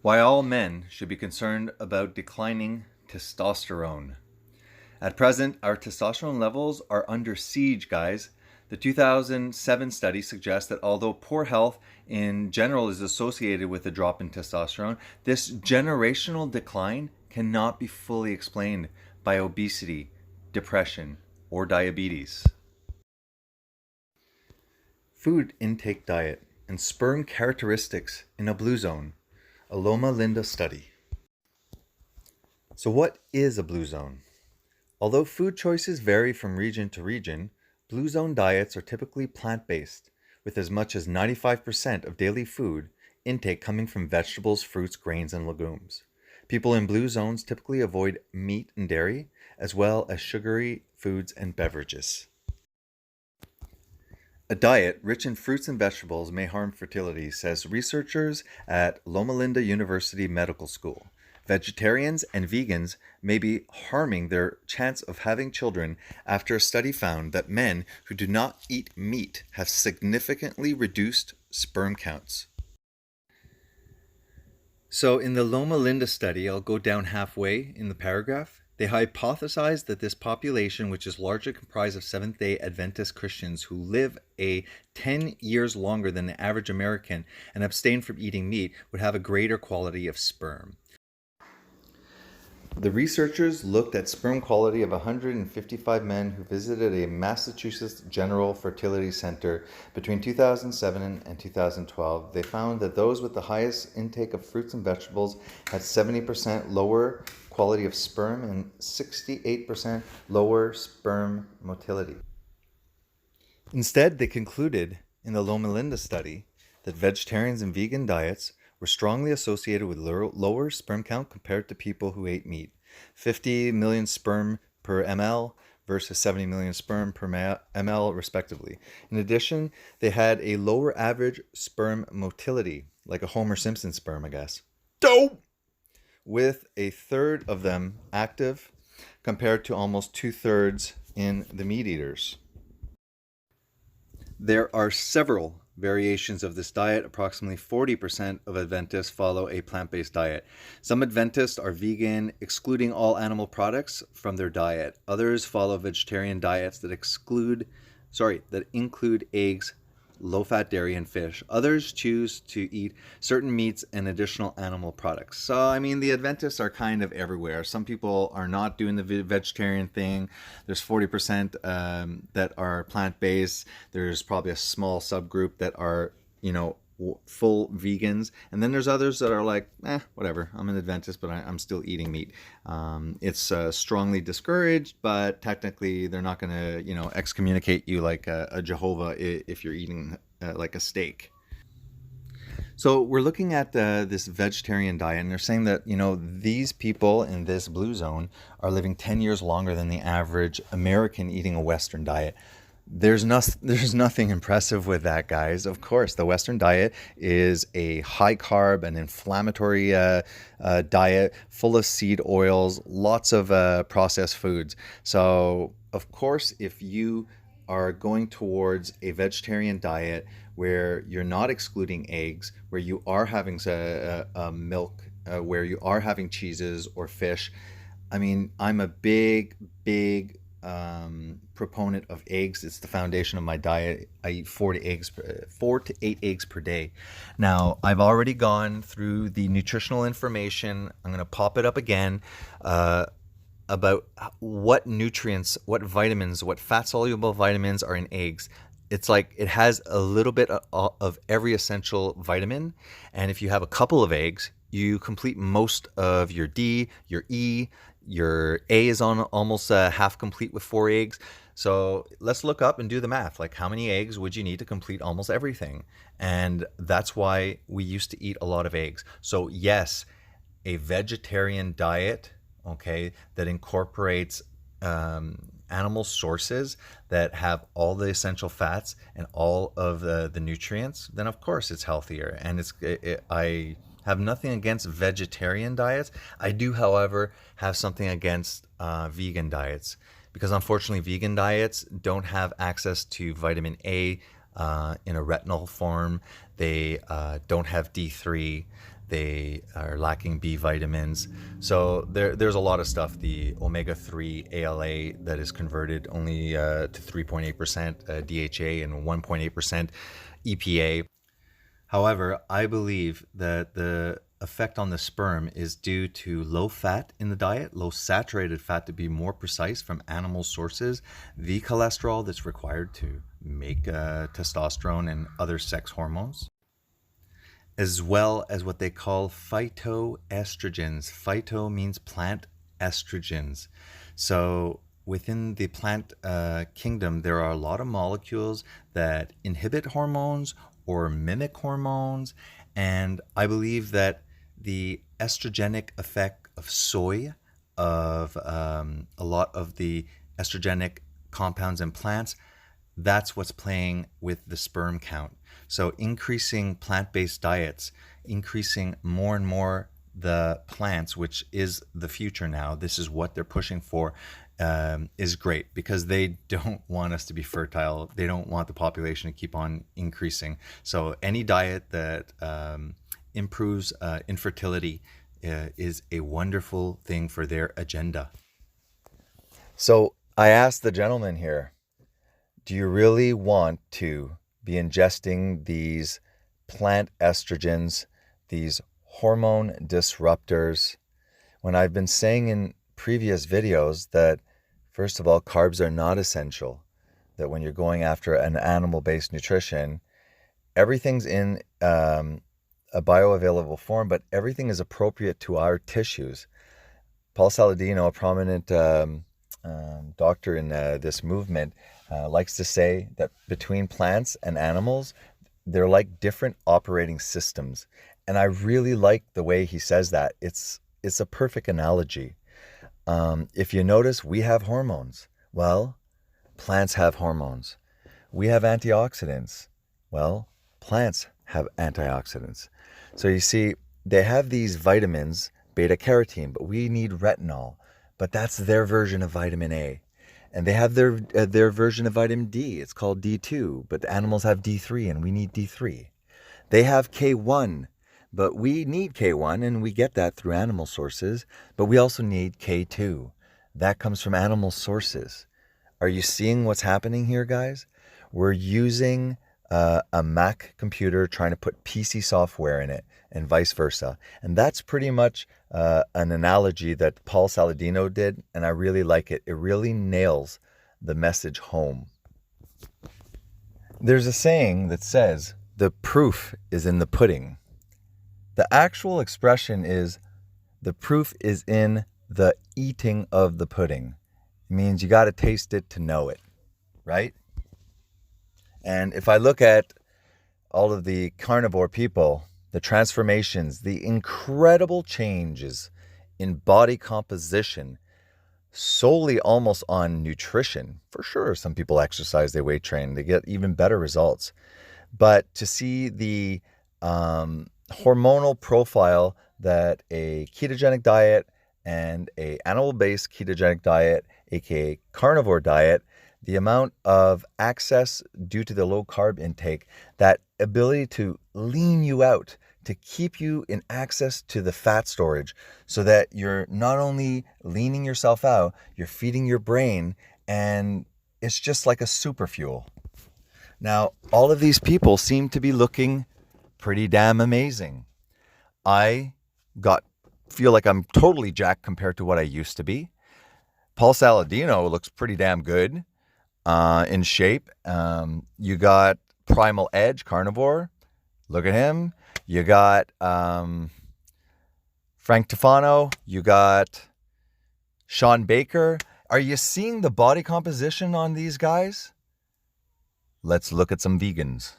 Why all men should be concerned about declining testosterone. At present, our testosterone levels are under siege, guys. The 2007 study suggests that although poor health in general is associated with a drop in testosterone, this generational decline cannot be fully explained by obesity, depression, or diabetes. Food intake diet and sperm characteristics in a blue zone. A Loma Linda study. So, what is a blue zone? Although food choices vary from region to region, blue zone diets are typically plant based, with as much as 95% of daily food intake coming from vegetables, fruits, grains, and legumes. People in blue zones typically avoid meat and dairy, as well as sugary foods and beverages. A diet rich in fruits and vegetables may harm fertility, says researchers at Loma Linda University Medical School. Vegetarians and vegans may be harming their chance of having children after a study found that men who do not eat meat have significantly reduced sperm counts. So in the Loma Linda study, I'll go down halfway in the paragraph. They hypothesized that this population, which is largely comprised of Seventh-day Adventist Christians who live 10 years longer than the average American and abstain from eating meat, would have a greater quality of sperm. The researchers looked at sperm quality of 155 men who visited a Massachusetts General Fertility Center between 2007 and 2012. They found that those with the highest intake of fruits and vegetables had 70% lower quality of sperm and 68% lower sperm motility. Instead, they concluded in the Loma Linda study that vegetarians and vegan diets were strongly associated with lower sperm count compared to people who ate meat. 50 million sperm per ml versus 70 million sperm per ml, respectively. In addition, they had a lower average sperm motility, like a Homer Simpson sperm, I guess. Dope! With a third of them active compared to almost 2/3 in the meat eaters. There are several variations of this diet. Approximately 40% of Adventists follow a plant-based diet. Some Adventists are vegan, excluding all animal products from their diet. Others follow vegetarian diets that include eggs, low-fat dairy, and fish. Others choose to eat certain meats and additional animal products. So, I mean, the Adventists are kind of everywhere. Some people are not doing the vegetarian thing. There's 40% that are plant-based. There's probably a small subgroup that are, full vegans, and then there's others that are like, whatever, I'm an Adventist, but I'm still eating meat. It's strongly discouraged, but technically they're not going to, excommunicate you like a Jehovah if you're eating like a steak. So we're looking at this vegetarian diet, and they're saying that, these people in this blue zone are living 10 years longer than the average American eating a Western diet. There's nothing impressive with that, guys. Of course, the Western diet is a high carb and inflammatory diet full of seed oils, lots of processed foods. So, of course, if you are going towards a vegetarian diet where you're not excluding eggs, where you are having milk, where you are having cheeses or fish, I mean, I'm a big proponent of eggs. It's the foundation of my diet. I eat 4 to 8 eggs per day. Now, I've already gone through the nutritional information. I'm going to pop it up again about what nutrients, what vitamins, what fat-soluble vitamins are in eggs. It's like it has a little bit of every essential vitamin, and if you have a couple of eggs, you complete most of your D, your E, your A is on almost half complete with 4 eggs. So let's look up and do the math. Like, how many eggs would you need to complete almost everything? And that's why we used to eat a lot of eggs. So yes, a vegetarian diet, okay, that incorporates animal sources that have all the essential fats and all of the nutrients, then of course it's healthier. And I have nothing against vegetarian diets. I do, however, have something against vegan diets, because unfortunately vegan diets don't have access to vitamin A in a retinol form. They don't have D3. they are lacking B vitamins. So there's a lot of stuff. The omega-3 ALA that is converted only to 3.8% DHA and 1.8% EPA. However, I believe that the effect on the sperm is due to low fat in the diet, low saturated fat to be more precise, from animal sources, the cholesterol that's required to make testosterone and other sex hormones, as well as what they call phytoestrogens. Phyto means plant, estrogens. So within the plant kingdom, there are a lot of molecules that inhibit hormones or mimic hormones. And I believe that the estrogenic effect of soy, of a lot of the estrogenic compounds in plants, that's what's playing with the sperm count. So increasing plant-based diets, increasing more and more the plants, which is the future now, this is what they're pushing for, is great, because they don't want us to be fertile. They don't want the population to keep on increasing. So any diet that improves infertility is a wonderful thing for their agenda. So I asked the gentleman here, do you really want to be ingesting these plant estrogens, these hormone disruptors, when I've been saying in previous videos that, first of all, carbs are not essential, that when you're going after an animal-based nutrition, everything's in a bioavailable form, but everything is appropriate to our tissues. Paul Saladino, a prominent doctor in this movement, likes to say that between plants and animals, they're like different operating systems. And I really like the way he says that. It's a perfect analogy. If you notice, we have hormones. Well, plants have hormones. We have antioxidants. Well, plants have antioxidants. So you see, they have these vitamins, beta carotene, but we need retinol. But that's their version of vitamin A. And they have their version of vitamin D. It's called D2, but the animals have D3 and we need D3. They have K1, but we need K1 and we get that through animal sources, but we also need K2. That comes from animal sources. Are you seeing what's happening here, guys? We're using a Mac computer trying to put PC software in it, and vice versa. And that's pretty much an analogy that Paul Saladino did, and I really like it. It really nails the message home. There's a saying that says, the proof is in the pudding. The actual expression is, the proof is in the eating of the pudding. It means you got to taste it to know it, right? And if I look at all of the carnivore people, the transformations, the incredible changes in body composition, solely almost on nutrition. For sure, some people exercise, they weight train, they get even better results. But to see the hormonal profile that a ketogenic diet and a animal-based ketogenic diet, aka carnivore diet, the amount of access due to the low carb intake, that ability to lean you out, to keep you in access to the fat storage, so that you're not only leaning yourself out, you're feeding your brain, and it's just like a super fuel. Now, all of these people seem to be looking pretty damn amazing. I feel like I'm totally jacked compared to what I used to be. Paul Saladino looks pretty damn good. In shape. You got Primal Edge, carnivore. Look at him. You got Frank Tufano. You got Sean Baker. Are you seeing the body composition on these guys? Let's look at some vegans.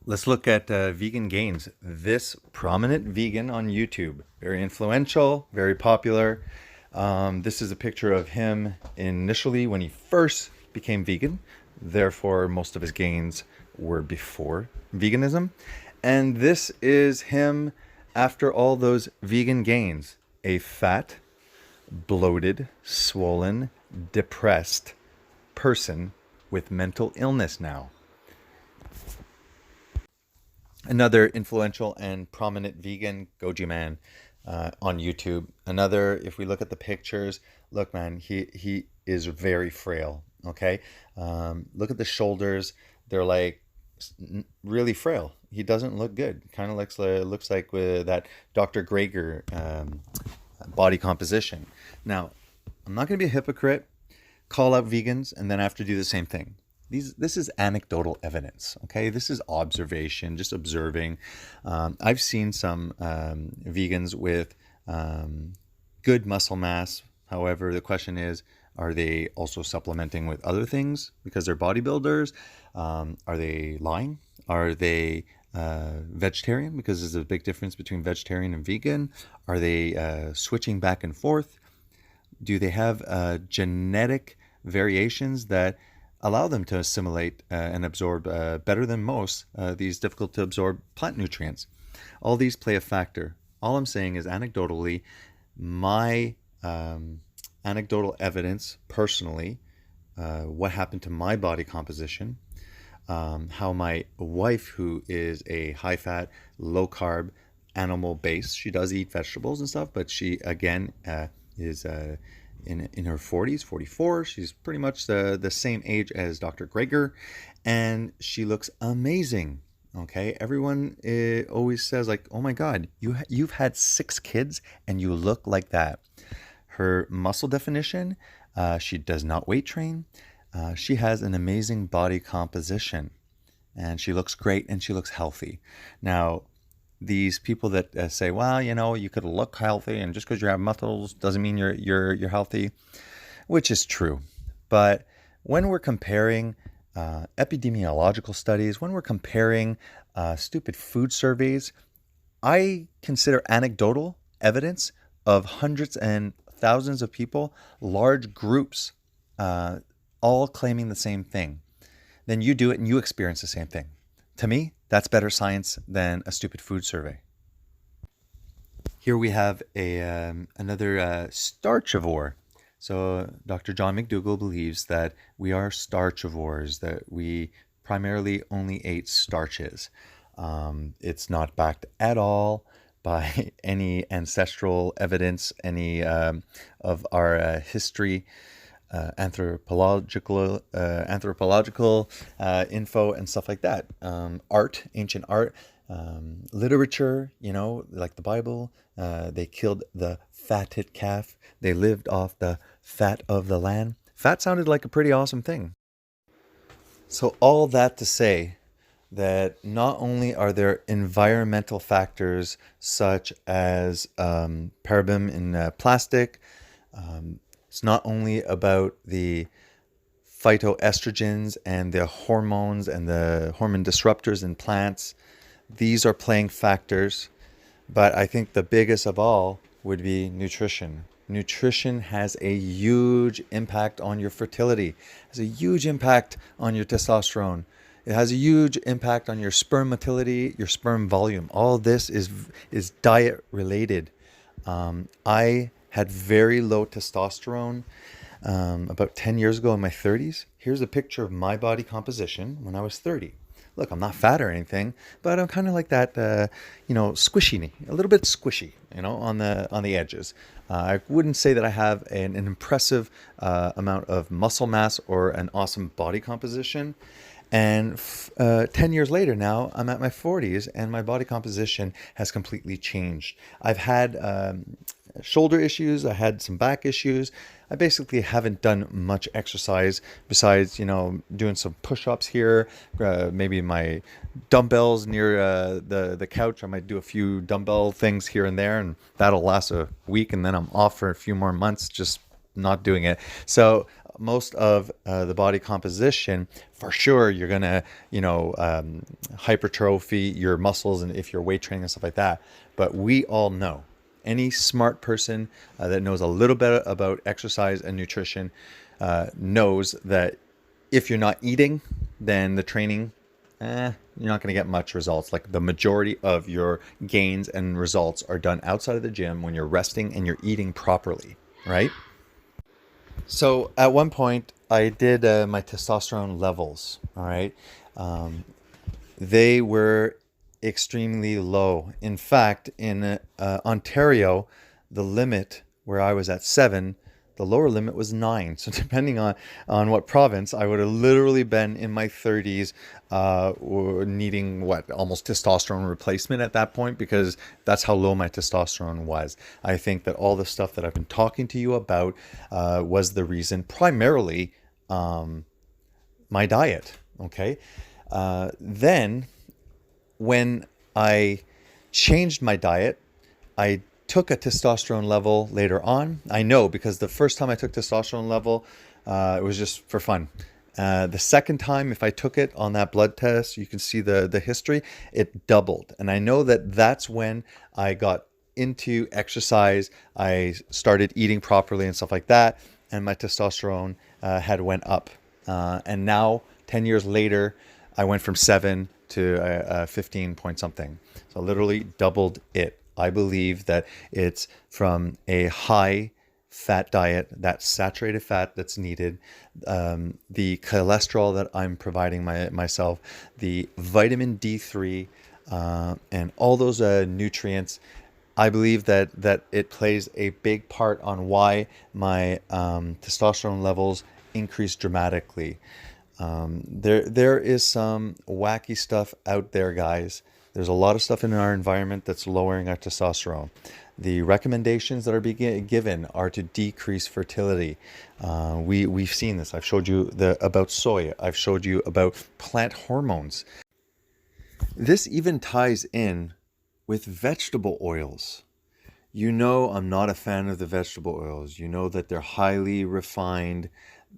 Let's look at vegan gains. This prominent vegan on YouTube, very influential, very popular. This is a picture of him initially when he first became vegan. Therefore, most of his gains were before veganism. And this is him after all those vegan gains. A fat, bloated, swollen, depressed person with mental illness now. Another influential and prominent vegan, Goji Man, on YouTube. Another, if we look at the pictures, look, man, he is very frail. Okay, look at the shoulders; they're like really frail. He doesn't look good. Kind of looks like with that Dr. Greger body composition. Now, I'm not going to be a hypocrite, call out vegans, and then have to do the same thing. This is anecdotal evidence, okay? This is observation, just observing. I've seen some vegans with good muscle mass. However, the question is, are they also supplementing with other things because they're bodybuilders? Are they lying? Are they vegetarian? Because there's a big difference between vegetarian and vegan. Are they switching back and forth? Do they have genetic variations that allow them to assimilate and absorb better than most these difficult to absorb plant nutrients? All these play a factor. All I'm saying is anecdotally, my anecdotal evidence personally, what happened to my body composition, how my wife, who is a high fat, low carb, animal base, she does eat vegetables and stuff, but she again is in her 40s, 44. She's pretty much the same age as Dr. Greger, and she looks amazing. Okay, everyone always says like, "Oh my God, you've had 6 kids and you look like that." Her muscle definition, she does not weight train. She has an amazing body composition, and she looks great and she looks healthy. Now, these people that say, "Well, you could look healthy, and just because you have muscles doesn't mean you're healthy," which is true. But when we're comparing epidemiological studies, when we're comparing stupid food surveys, I consider anecdotal evidence of hundreds and thousands of people, large groups, all claiming the same thing. Then you do it and you experience the same thing. To me, that's better science than a stupid food survey. Here we have another starchivore. So Dr. John McDougall believes that we are starchivores, that we primarily only ate starches. It's not backed at all by any ancestral evidence, any of our history, anthropological info and stuff like that. Art, ancient art, literature, like the Bible. They killed the fatted calf. They lived off the fat of the land. Fat sounded like a pretty awesome thing. So all that to say that not only are there environmental factors such as paraben in plastic, it's not only about the phytoestrogens and the hormones and the hormone disruptors in plants. These are playing factors, but I think the biggest of all would be nutrition. Nutrition has a huge impact on your fertility, has a huge impact on your testosterone. It has a huge impact on your sperm motility, your sperm volume. All this is diet related. I had very low testosterone about 10 years ago in my 30s. Here's a picture of my body composition when I was 30. Look, I'm not fat or anything, but I'm kind of like that, squishy, a little bit squishy, on the edges. I wouldn't say that I have an impressive amount of muscle mass or an awesome body composition. And 10 years later now, I'm at my 40s and my body composition has completely changed. I've had shoulder issues. I had some back issues. I basically haven't done much exercise besides, doing some push-ups here, maybe my dumbbells near the couch. I might do a few dumbbell things here and there, and that'll last a week, and then I'm off for a few more months just not doing it. So most of the body composition, for sure, you're gonna, hypertrophy your muscles, and if you're weight training and stuff like that. But we all know, any smart person that knows a little bit about exercise and nutrition knows that if you're not eating, then the training, you're not going to get much results. Like the majority of your gains and results are done outside of the gym when you're resting and you're eating properly, right? So at one point, I did my testosterone levels. All right, they were extremely low. In fact, in Ontario, the limit where I was at 7, the lower limit was 9. So depending on what province, I would have literally been in my 30s, needing what, almost testosterone replacement at that point, because that's how low my testosterone was. I think that all the stuff that I've been talking to you about was the reason, primarily my diet. Okay. Then when I changed my diet, I took a testosterone level later on. I know because the first time I took testosterone level, it was just for fun. The second time, if I took it on that blood test, you can see the history, it doubled. And I know that that's when I got into exercise. I started eating properly and stuff like that. And my testosterone had went up. And now, 10 years later, I went from 7 to 15 point something. So literally doubled it. I believe that it's from a high fat diet, that saturated fat that's needed, the cholesterol that I'm providing myself, the vitamin D3, and all those nutrients. I believe that it plays a big part on why my testosterone levels increase dramatically. There is some wacky stuff out there, guys. There's a lot of stuff in our environment that's lowering our testosterone. The recommendations that are being given are to decrease fertility. We've seen this. I've showed you about soy. I've showed you about plant hormones. This even ties in with vegetable oils. You know I'm not a fan of the vegetable oils. You know that they're highly refined.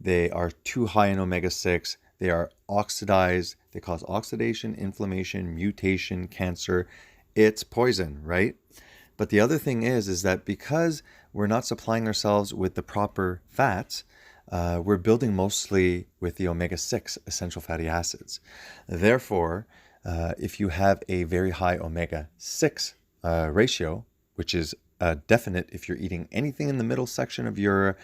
They are too high in omega-6. They are oxidized. They cause oxidation, inflammation, mutation, cancer. It's poison, right? But the other thing is that because we're not supplying ourselves with the proper fats, we're building mostly with the omega-6 essential fatty acids. Therefore, if you have a very high omega-6 ratio, which is definite if you're eating anything in the middle section of your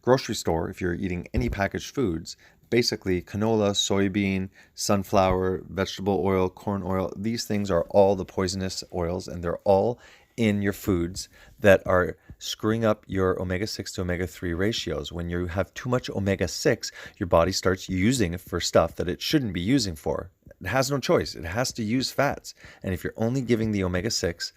grocery store, if you're eating any packaged foods, basically canola, soybean, sunflower, vegetable oil, corn oil, these things are all the poisonous oils, and they're all in your foods that are screwing up your omega-6 to omega-3 ratios. When you have too much omega-6, your body starts using it for stuff that it shouldn't be using for. It has no choice. It has to use fats. And if you're only giving the omega-6,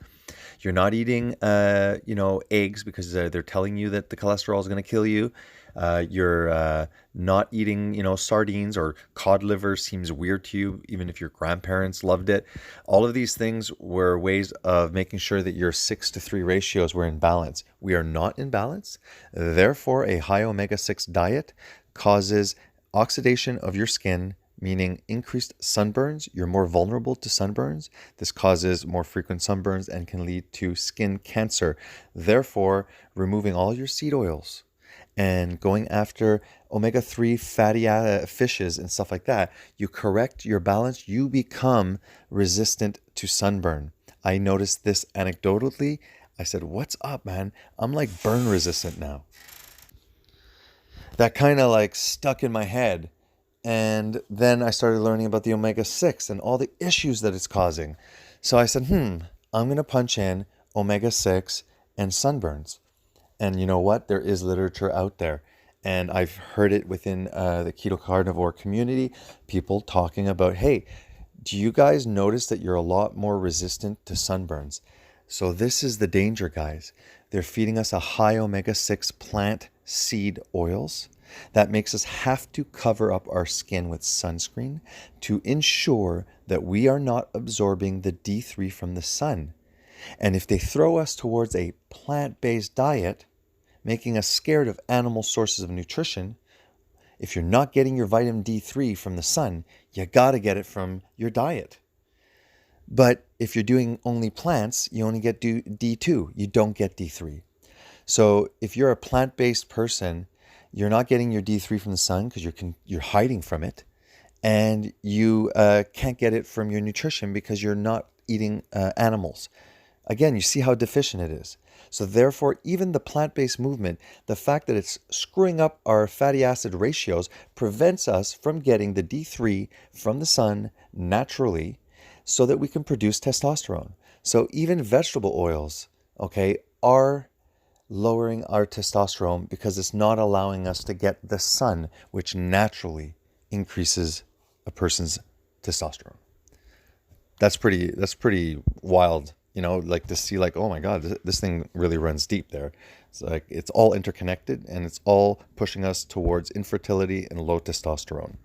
you're not eating, eggs because they're telling you that the cholesterol is going to kill you. You're not eating, sardines, or cod liver seems weird to you, even if your grandparents loved it. All of these things were ways of making sure that your 6-to-3 ratios were in balance. We are not in balance. Therefore, a high omega-6 diet causes oxidation of your skin, meaning increased sunburns. You're more vulnerable to sunburns. This causes more frequent sunburns and can lead to skin cancer. Therefore, removing all your seed oils and going after omega-3 fatty fishes and stuff like that, you correct your balance, you become resistant to sunburn. I noticed this anecdotally. I said, what's up, man? I'm like burn resistant now. That kind of like stuck in my head. And then I started learning about the omega-6 and all the issues that it's causing. So I said, I'm going to punch in omega-6 and sunburns. And you know what? There is literature out there. And I've heard it within the keto carnivore community, people talking about, hey, do you guys notice that you're a lot more resistant to sunburns? So this is the danger, guys. They're feeding us a high omega-6 plant seed oils. That makes us have to cover up our skin with sunscreen to ensure that we are not absorbing the D3 from the sun. And if they throw us towards a plant-based diet, making us scared of animal sources of nutrition, if you're not getting your vitamin D3 from the sun, you got to get it from your diet. But if you're doing only plants, you only get D2. You don't get D3. So if you're a plant-based person, you're not getting your D3 from the sun because you're hiding from it, and you can't get it from your nutrition because you're not eating animals. Again, you see how deficient it is. So therefore, even the plant-based movement, the fact that it's screwing up our fatty acid ratios prevents us from getting the D3 from the sun naturally. so that we can produce testosterone. So even vegetable oils, okay, are lowering our testosterone because it's not allowing us to get the sun, which naturally increases a person's testosterone. That's pretty wild, like to see like, oh my God, this thing really runs deep there. It's like it's all interconnected and it's all pushing us towards infertility and low testosterone.